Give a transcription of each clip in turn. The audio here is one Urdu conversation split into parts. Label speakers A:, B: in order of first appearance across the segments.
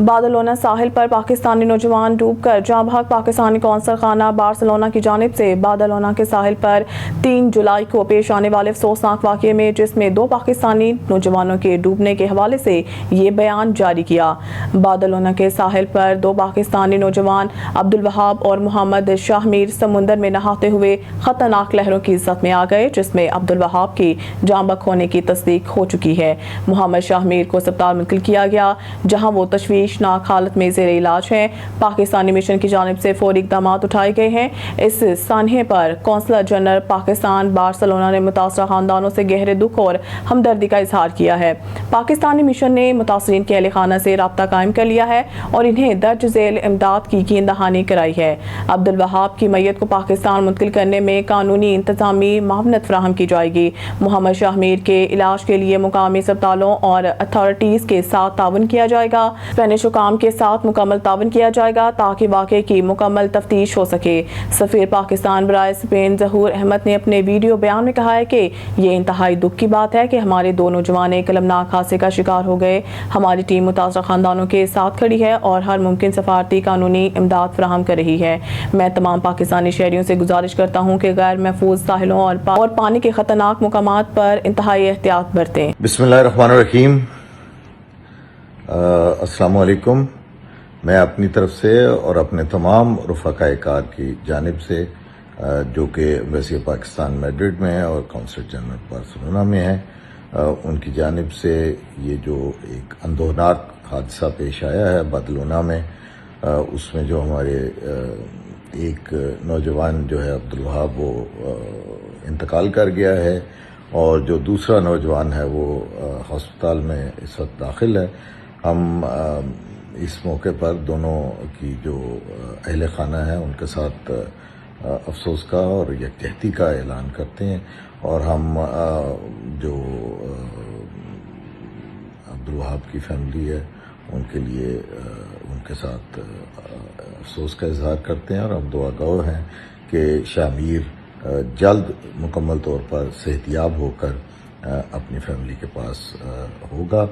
A: بادلونہ ساحل پر پاکستانی نوجوان ڈوب کر جاں بحق پاکستانی قونصل خانہ بارسلونا کی جانب سے بادلونہ کے ساحل پر 3 جولائی کو پیش آنے والے افسوسناک واقعے میں جس میں 2 پاکستانی نوجوانوں کے ڈوبنے کے حوالے سے یہ بیان جاری کیا۔ بادلونہ کے ساحل پر 2 پاکستانی نوجوان عبدالوہاب اور محمد شاہ میر سمندر میں نہاتے ہوئے خطرناک لہروں کی زد میں آ گئے، جس میں عبدالوہاب کی جاں بحق ہونے کی تصدیق ہو چکی ہے۔ محمد شاہ میر کو اسپتال منتقل کیا گیا، جہاں وہ تشویشناک حالت میں زیر علاج ہیں۔ پاکستانی مشن کی جانب سے فوری اقدامات اٹھائے گئے ہیں۔ اس سانحے پر قونصلر جنرل پاکستان بارسلونا نے متاثرہ خاندانوں سے گہرے دکھ اور ہمدردی کا اظہار کیا ہے۔ پاکستانی مشن نے متاثرین کے اہل خانہ سے رابطہ قائم کر لیا ہے اور انہیں درج ذیل امداد کی یقین دہانی کرائی ہے۔ عبدالوہاب کی میت کو پاکستان منتقل کرنے میں قانونی انتظامی معاونت فراہم کی جائے گی۔ محمد شاہ میر کے علاج کے لیے مقامی اسپتالوں اور اتھارٹیز کے ساتھ تعاون کیا جائے گا۔ اسپینش حکام کے ساتھ مکمل تعاون کیا جائے گا تاکہ واقعے کی مکمل تفتیش ہو سکے۔ سفیر پاکستان برائے اسپین ظہور احمد نے اپنے ویڈیو بیان میں کہا ہے کہ یہ انتہائی دکھ کی بات ہے کہ ہمارے 2 نوجوان ایک المناک حادثے کا شکار ہو گئے۔ ہماری ٹیم متاثرہ خاندانوں کے ساتھ کھڑی ہے اور ہر ممکن سفارتی قانونی امداد فراہم کر رہی ہے۔ میں تمام پاکستانی شہریوں سے گزارش کرتا ہوں کہ غیر محفوظ ساحلوں اور پانی کے خطرناک مقامات پر انتہائی احتیاط برتیں۔
B: بسم اللہ الرحمن الرحیم۔ السلام علیکم۔ میں اپنی طرف سے اور اپنے تمام رفقائے کار کی جانب سے جو کہ ایمبیسی پاکستان میڈرڈ میں ہے اور قونصل جنرل بارسلونا میں ہے، ان کی جانب سے یہ جو ایک اندوہناک حادثہ پیش آیا ہے بادلونہ میں، اس میں جو ہمارے ایک نوجوان جو ہے عبدالوہاب وہ انتقال کر گیا ہے اور جو دوسرا نوجوان ہے وہ ہسپتال میں اس وقت داخل ہے۔ ہم اس موقع پر دونوں کی جو اہل خانہ ہیں ان کے ساتھ افسوس کا اور یکجہتی کا اعلان کرتے ہیں، اور ہم جو عبدالوہاب کی فیملی ہے ان کے لیے ان کے ساتھ افسوس کا اظہار کرتے ہیں، اور ہم دعا گو ہیں کہ شاہ میر جلد مکمل طور پر صحت یاب ہو کر اپنی فیملی کے پاس ہوگا۔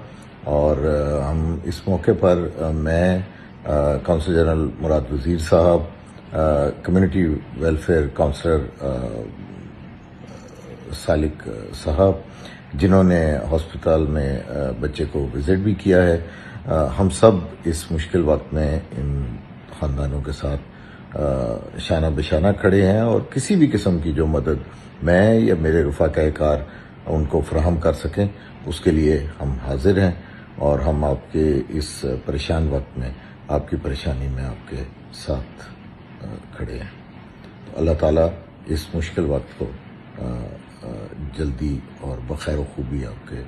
B: اور ہم اس موقع پر میں قونصل جنرل مراد وزیر صاحب، کمیونٹی ویلفیئر کونسلر سالک صاحب، جنہوں نے ہسپتال میں بچے کو وزٹ بھی کیا ہے، ہم سب اس مشکل وقت میں ان خاندانوں کے ساتھ شانہ بشانہ کھڑے ہیں، اور کسی بھی قسم کی جو مدد میں یا میرے رفقائے کار ان کو فراہم کر سکیں اس کے لیے ہم حاضر ہیں، اور ہم آپ کے اس پریشان وقت میں آپ کی پریشانی میں آپ کے ساتھ کھڑے ہیں۔ تو اللہ تعالیٰ اس مشکل وقت کو جلدی اور بخیر و خوبی آپ کے